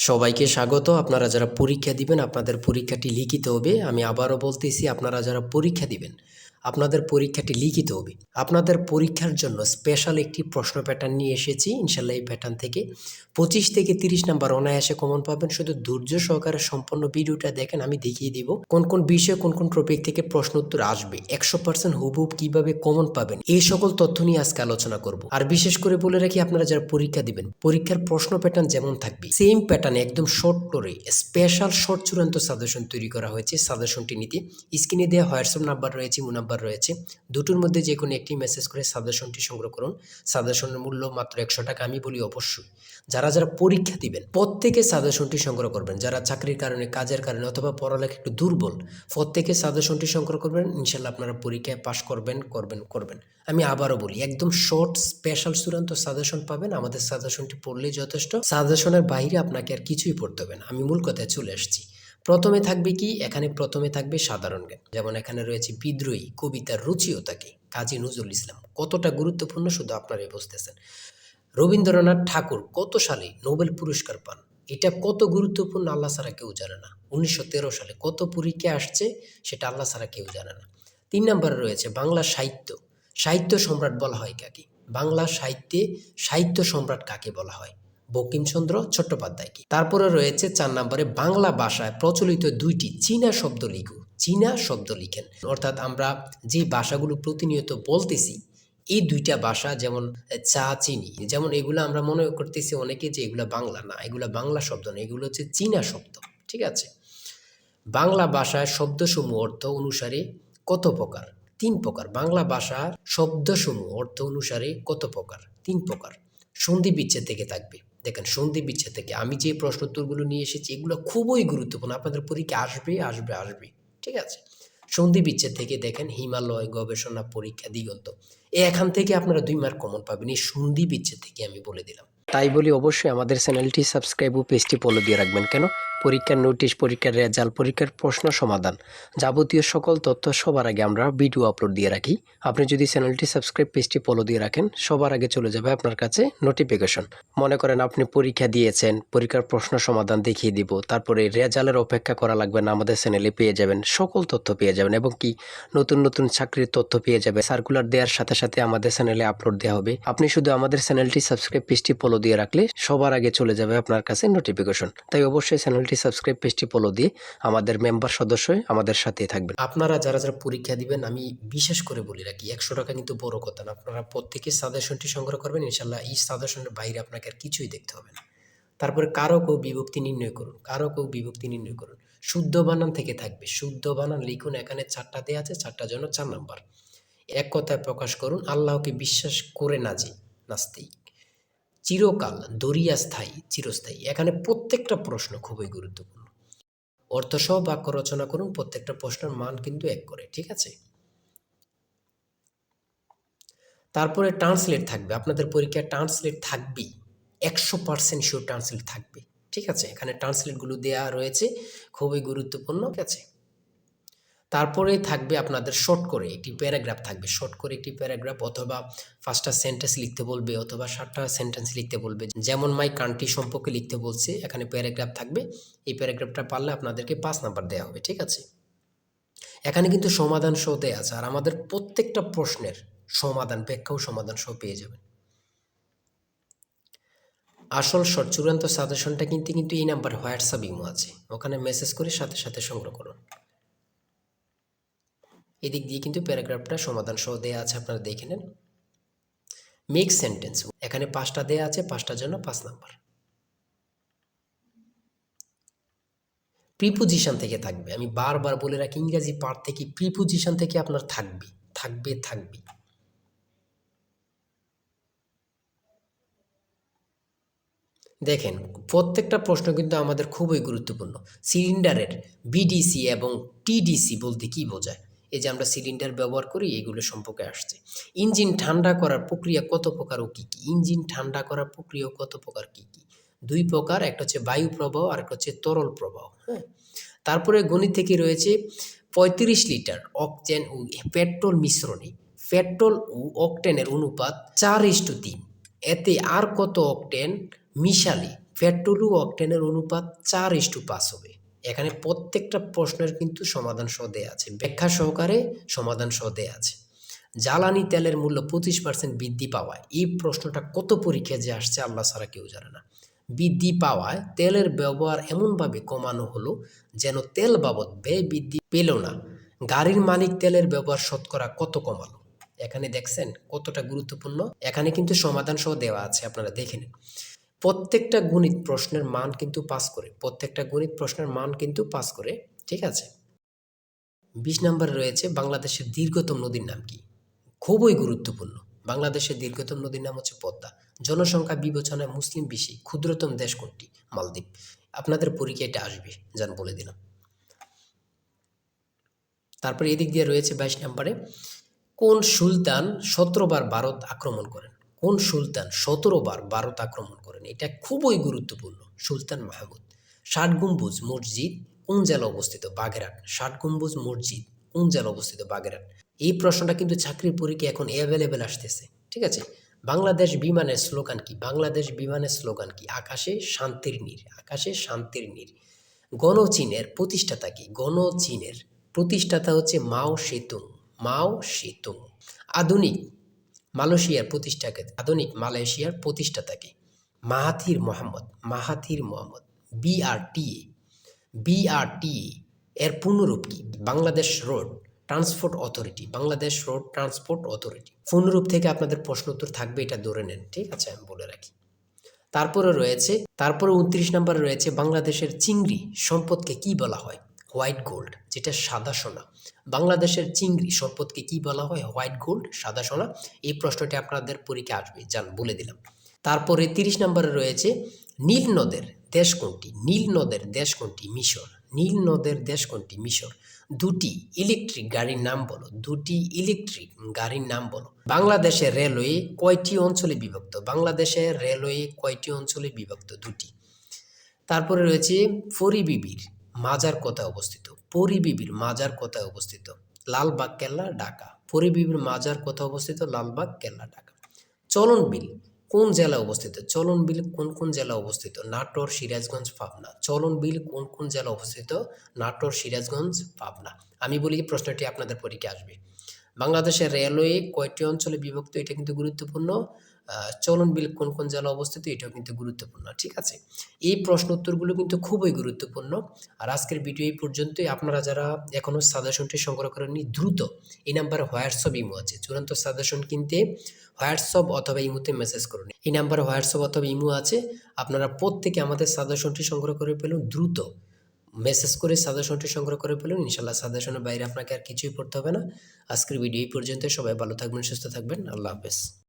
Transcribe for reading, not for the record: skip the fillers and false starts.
সবাইকে স্বাগত। আপনারা যারা পরীক্ষা দিবেন আপনাদের পরীক্ষাটি লিখিত হবে। আমি আবারও বলতেছি, আপনারা যারা পরীক্ষা দিবেন আপনাদের পরীক্ষাটি লিখিত হবে। আপনাদের পরীক্ষার জন্য স্পেশাল একটি প্রশ্ন প্যাটার্ন নিয়ে এসেছি। ইনশাল্লাহ এই প্যাটার্ন থেকে 25 থেকে 30 নাম্বার অনায়াসে কমন পাবেন। শুধু ধৈর্য সহকারে সম্পূর্ণ ভিডিওটা দেখেন, আমি দেখিয়ে দিব কোন কোন বিষয়ে কোন কোন টপিক থেকে প্রশ্ন উত্তর আসবে, 100% হুবহুব কিভাবে কমন পাবেন, এই সকল তথ্য নিয়ে আজকে আলোচনা করব। আর বিশেষ করে বলে রাখি, আপনারা যারা পরীক্ষা দিবেন পরীক্ষার প্রশ্ন প্যাটার্ন যেমন থাকবে সেম প্যাটার্নে একদম শর্ট করে স্পেশাল শর্ট চূড়ান্ত সাজেশন তৈরি করা হয়েছে। সাজেশনটি নিতে স্ক্রিনে দেওয়া হোয়াটসঅ্যাপ নাম্বার রয়েছে, ইমো নাম্বার রয়েছে, দুটোর মধ্যে যে কোনো একটি মেসেজ করে সাজেশনটি সংগ্রহ করুন। সাজেশনের মূল্য মাত্র 100 টাকা। আমি বলি অবশ্যই যারা যারা পরীক্ষা দিবেন প্রত্যেকে সাজেশনটি সংগ্রহ করবেন। যারা চাকরির কারণে, কাজের কারণে অথবা পড়ালেখা একটু দুর্বল, প্রত্যেকে সাজেশনটি সংগ্রহ করবেন। ইনশাল্লাহ আপনারা পরীক্ষায় পাশ করবেন। আমি আবারও বলি, একদম শর্ট স্পেশাল চূড়ান্ত সাজেশন পাবেন। আমাদের সাজেশনটি পড়লেই যথেষ্ট। সাজেশনের বাইরে আপনাকে আর কিছুই পড়তে হবে না। আমি মূল কথায় চলে আসছি। প্রথমে থাকবে কি, এখানে প্রথমে থাকবে সাধারণ জ্ঞান। যেমন এখানে রয়েছে বিদ্রোহী কবিতার রুচিও থাকে, কাজী নজরুল ইসলাম। কতটা গুরুত্বপূর্ণ শুধু আপনারাই বুঝতেছেন। রবীন্দ্রনাথ ঠাকুর কত সালে নোবেল পুরস্কার পান, এটা কত গুরুত্বপূর্ণ আল্লাহ ছাড়া কেউ জানে না। 1913 সালে কত পরীক্ষা আসছে সেটা আল্লাহ ছাড়া কেউ জানে না। 3 নম্বরে রয়েছে বাংলা সাহিত্য। সাহিত্য সম্রাট বলা হয় কাকে? বাংলা সাহিত্যে সাহিত্য সম্রাট কাকে বলা হয়? বঙ্কিমচন্দ্র চট্টোপাধ্যায়কে। তারপরে রয়েছে 4 নম্বরে বাংলা ভাষায় প্রচলিত 2টি চীনা শব্দ লিখুন। চীনা শব্দ লিখেন, অর্থাৎ আমরা যে ভাষাগুলো প্রতিনিয়ত বলতেছি এই 2টা ভাষা, যেমন চা, চিনি, যেমন এগুলো আমরা মনে করতেছি অনেকে যে এগুলো বাংলা না, এগুলো বাংলা শব্দ না, এগুলো হচ্ছে চীনা শব্দ। ঠিক আছে। বাংলা ভাষায় শব্দসমূহ অর্থ অনুসারে কত প্রকার? 3 প্রকার। বাংলা ভাষার শব্দসমূহ অর্থ অনুসারে কত প্রকার? 3 প্রকার। সন্ধি বিচ্ছেদ থেকে থাকবে। দেখেন, সন্ধি বিচ্ছেদ থেকে আমি যে প্রশ্ন উত্তরগুলো নিয়ে এসেছি এগুলো খুবই গুরুত্বপূর্ণ, আপনাদের পরীক্ষা আসবে। ঠিক আছে। সন্ধি বিচ্ছেদ থেকে দেখেন হিমালয়, গবেষণা, পরীক্ষা, দিগন্ত, এখান থেকে আপনারা 2 মার্ক কমন পাবেন। এই সন্ধি বিচ্ছেদ থেকে আমি বলে দিলাম। তাই বলি অবশ্যই আমাদের চ্যানেলটি সাবস্ক্রাইব ও পেজটি ফলো দিয়ে রাখবেন। কেন? পরীক্ষার নোটিশ, পরীক্ষার রেজাল্ট, পরীক্ষার প্রশ্ন সমাধান, যাবতীয় সকল তথ্য সবার আগে আমরা ভিডিও আপলোড দিয়ে রাখি। আপনি যদি চ্যানেলটি সাবস্ক্রাইব, পেজটি ফলো দিয়ে রাখেন, সবার আগে চলে যাবে আপনার কাছে নোটিফিকেশন। মনে করেন আপনি পরীক্ষা দিয়েছেন, পরীক্ষার প্রশ্ন সমাধান দেখিয়ে দিব, তারপরে রেজাল্টের অপেক্ষা করা লাগবে না, আমাদের চ্যানেলে পেয়ে যাবেন, সকল তথ্য পেয়ে যাবেন। এবং কি নতুন নতুন চাকরির তথ্য পেয়ে যাবে। সার্কুলার দেওয়ার সাথে সাথে আমাদের চ্যানেলে আপলোড দেওয়া হবে। আপনি শুধু আমাদের চ্যানেলটি সাবস্ক্রাইব, পেজটি ফলো দিয়ে রাখলে সবার আগে চলে যাবে আপনার কাছে নোটিফিকেশন। তাই অবশ্যই চ্যানেলটি সাবস্ক্রাইব, পেজটি ফলো দিয়ে আমাদের মেম্বার সদস্য হয়ে আমাদের সাথেই থাকবেন। আপনারা যারা যারা পরীক্ষা দিবেন, আমি বিশেষ করে বলি রাখি, 100 টাকা কিন্তু বড় কথা না। আপনারা প্রত্যেকে সাজেশনটি সংগ্রহ করবেন। ইনশাল্লাহ এই সাজেশনের বাইরে আপনাকে আর কিছুই দেখতে হবে না। তারপরে কারক ও বিভক্তি নির্ণয় করুন। কারক ও বিভক্তি নির্ণয় করুন। শুদ্ধ বানান থেকে থাকবে। শুদ্ধ বানান লিখুন। এখানে 4টা দেওয়া আছে, 4টার জন্য 4 নাম্বার। এক কথায় প্রকাশ করুন, আল্লাহকে বিশ্বাস করে না যে নাস্তিক। চিরকাল, দরিয়া স্থায়ী, চিরস্থায়ী। এখানে প্রত্যেকটা প্রশ্ন খুবই গুরুত্বপূর্ণ। অর্থসহ বাক্য রচনা করুন। প্রত্যেকটা প্রশ্নের মান কিন্তু 1 করে। ঠিক আছে। তারপরে ট্রান্সলেট থাকবে। আপনাদের পরীক্ষায় ট্রান্সলেট থাকবেই, 100% শিওর ট্রান্সলেট থাকবে। ঠিক আছে। এখানে ট্রান্সলেটগুলো দেওয়া রয়েছে, খুবই গুরুত্বপূর্ণ। ঠিক আছে। তারপরে থাকবে আপনাদের শর্ট করে একটি প্যারাগ্রাফ থাকবে। শর্ট করে একটি প্যারাগ্রাফ, অথবা 5টা সেন্টেন্স লিখতে বলবে, অথবা 7টা সেন্টেন্স লিখতে বলবে। যেমন মাই কান্ট্রি সম্পর্কে লিখতে বলছে, এখানে প্যারাগ্রাফ থাকবে। এই প্যারাগ্রাফটা পারলে আপনাদেরকে 5 নাম্বার দেওয়া হবে। ঠিক আছে। এখানে কিন্তু সমাধান সহ দেওয়া আছে, আর আমাদের প্রত্যেকটা প্রশ্নের সমাধান, ব্যাখ্যা ও সমাধান সহ পেয়ে যাবেন। আসল শর্ট চূড়ান্ত সাজেশনটা কিন্তু এই নাম্বার হোয়াটসঅ্যাপ, ইমো আছে, ওখানে মেসেজ করে সাথে সাথে সংগ্রহ করুন। এদিক দিয়ে কিন্তু প্যারাগ্রাফটা সমাধান সহ দেওয়া আছে, আপনারা দেখে নেন। মেক সেন্টেন্স, এখানে 5টা দেওয়া আছে, 5টার জন্য 5 নাম্বার। প্রিপোজিশন থেকে থাকবে। আমি বারবার বলে রাখি, ইংরেজি পার্ট থেকে প্রিপোজিশন থেকে আপনার থাকবে। দেখেন, প্রত্যেকটা প্রশ্ন কিন্তু আমাদের খুবই গুরুত্বপূর্ণ। সিলিন্ডারের বিডিসি এবং টিডিসি বলতে কি বোঝায়? এই যে আমরা সিলিন্ডার ব্যবহার করি, এগুলো সম্পর্কে আসছে। ইঞ্জিন ঠান্ডা করার প্রক্রিয়া কত প্রকার ও কী কী? ইঞ্জিন ঠান্ডা করার প্রক্রিয়া কত প্রকার, কী কী? 2 প্রকার, একটা হচ্ছে বায়ু প্রবাহ আর একটা হচ্ছে তরল প্রবাহ। হ্যাঁ। তারপরে গণিত থেকে রয়েছে 35 লিটার অকটেন ও পেট্রোল মিশ্রণে পেট্রোল ও অকটেনের অনুপাত 4:3। এতে আর কত অকটেন মিশালে পেট্রোল ও অকটেনের অনুপাত 4:5 হবে। এখানে প্রত্যেকটা প্রশ্নের কিন্তু সমাধান সহ দেয়া আছে, ব্যাখ্যা সহকারে সমাধান সহ দেয়া আছে। জ্বালানি তেলের মূল্য 25% বৃদ্ধি পাওয়ায়, এই প্রশ্নটা কত পরীক্ষায় যে আসছে আল্লাহ ছাড়া কেউ জানে না। বৃদ্ধি পাওয়ায় তেলের ব্যবহার এমনভাবে কমানো হলো যেন তেল বাবদ ব্যয় বৃদ্ধি পেল না। গাড়ির মালিক তেলের ব্যবহার শতকরা কত কমালো? এখানে দেখছেন কতটা গুরুত্বপূর্ণ। এখানে কিন্তু সমাধান সহ দেওয়া আছে, আপনারা দেখে নিন। প্রত্যেকটা গণিত প্রশ্নের মান কিন্তু পাস করে, প্রত্যেকটা গণিত প্রশ্নের মান কিন্তু পাস করে, ঠিক আছে। 20 নম্বরে রয়েছে বাংলাদেশের দীর্ঘতম নদীর নাম কি? খুবই গুরুত্বপূর্ণ। বাংলাদেশের দীর্ঘতম নদীর নাম হচ্ছে পদ্মা। জনসংখ্যা বিবেচনায় মুসলিম বেশি, ক্ষুদ্রতম দেশ কোনটি? মালদ্বীপ। আপনাদের পরীক্ষায় এটা আসবে, যান বলে দিলাম। তারপরে এদিক দিয়ে রয়েছে 22 নম্বরে, কোন সুলতান 17 বার ভারত আক্রমণ করেন? কোন সুলতান 17 বার ভারত আক্রমণ করেন? এটা খুবই গুরুত্বপূর্ণ। সুলতান মাহমুদ। 60 গম্বুজ মসজিদ কোন জেলা অবস্থিত? বাগেরহাট। 60 গম্বুজ মসজিদ কোন জেলা অবস্থিত? বাগেরহাট। এই প্রশ্নটা কিন্তু চাকরির পরীক্ষা এখন অ্যাভেলেবেল আসতেছে, ঠিক আছে। বাংলাদেশ বিমানের স্লোগান কি? বাংলাদেশ বিমানের স্লোগান কি? আকাশে শান্তির নীড়, আকাশে শান্তির নীড়। গণচীনের প্রতিষ্ঠাতা কি? গণচীনের প্রতিষ্ঠাতা হচ্ছে মাও সেতুং, মাও সেতুং। আধুনিক মালয়েশিয়ার প্রতিষ্ঠাতা, আধুনিক মালয়েশিয়ার প্রতিষ্ঠাতা কি? Mahathir Mohamad, Mahathir Mohamad. BRTA, BRTA এর পূর্ণরূপ কি? Bangladesh road transport authority, Bangladesh road transport authority. পূর্ণরূপ থেকে আপনাদের প্রশ্ন উত্তর থাকবে, এটা ধরে নেন, ঠিক আছে, আমি বলে রাখি। তারপরে 29 নম্বরে রয়েছে বাংলাদেশের চিংড়ি সম্পদকে কি বলা হয়? হোয়াইট গোল্ড, যেটা সাদা সোনা। বাংলাদেশের চিংড়ি সম্পদকে কি বলা হয়? হোয়াইট গোল্ড, সাদা সোনা। এই প্রশ্নটি আপনাদের পরীক্ষা আসবে, যান বলে দিলাম। তারপরে 30 নম্বরে রয়েছে নীল নদের দেশ কোনটি? নীল নদের দেশ কোনটি? মিশর। নীল নদের দেশ কোনটি? মিশর। দুটি ইলেকট্রিক গাড়ির নাম বলো, দুটি ইলেকট্রিক গাড়ির নাম বলো। বাংলাদেশের রেলওয়ে কয়টি অঞ্চলে বিভক্ত? বাংলাদেশের রেলওয়ে কয়টি অঞ্চলে বিভক্ত? দুটি। তারপরে রয়েছে পরিবিবির মাজার কোথায় অবস্থিত? পরিবিবির মাজার কোথায় অবস্থিত? লালবাগ কেল্লা, ঢাকা। পরিবিবির মাজার কোথায় অবস্থিত? লালবাগ কেল্লা, ঢাকা। চলন বিল কোন জেলা অবস্থিত? চলন বিল কোন কোন জেলা অবস্থিত? নাটোর, সিরাজগঞ্জ, পাবনা। চলন বিল কোন কোন জেলা অবস্থিত? নাটোর, সিরাজগঞ্জ, পাবনা। আমি বলি প্রশ্নটি আপনাদের পরীক্ষা আসবে। বাংলাদেশের রেলওয়ে কয়টি অঞ্চলে বিভক্ত? এটা কিন্তু গুরুত্বপূর্ণ। চলন বিল কোন কোন জেলা অবস্থিত? এটাও কিন্তু গুরুত্বপূর্ণ, ঠিক আছে। এই প্রশ্ন উত্তরগুলো কিন্তু খুবই গুরুত্বপূর্ণ। আর আজকের ভিডিও এই পর্যন্তই। আপনারা যারা এখনও সাজেশনটি সংগ্রহ করেননি, দ্রুত এই নাম্বারে হোয়াটসঅ্যাপ ইমো আছে, চূড়ান্ত সাজেশন কিনতে হোয়াটসঅ্যাপ অথবা ইমোতে মেসেজ করুন। এই নাম্বারে হোয়াটসঅ্যাপ অথবা ইমো আছে, আপনারা প্রত্যেকে আমাদের সাজেশনটি সংগ্রহ করে ফেলুন। দ্রুত মেসেজ করে সাজেশনটি সংগ্রহ করে ফেলুন। ইনশাল্লাহ সাজেশনের বাইরে আপনাকে আর কিছুই পড়তে হবে না। আজকের ভিডিও এই পর্যন্ত। সবাই ভালো থাকবেন, সুস্থ থাকবেন। আল্লাহ হাফেজ।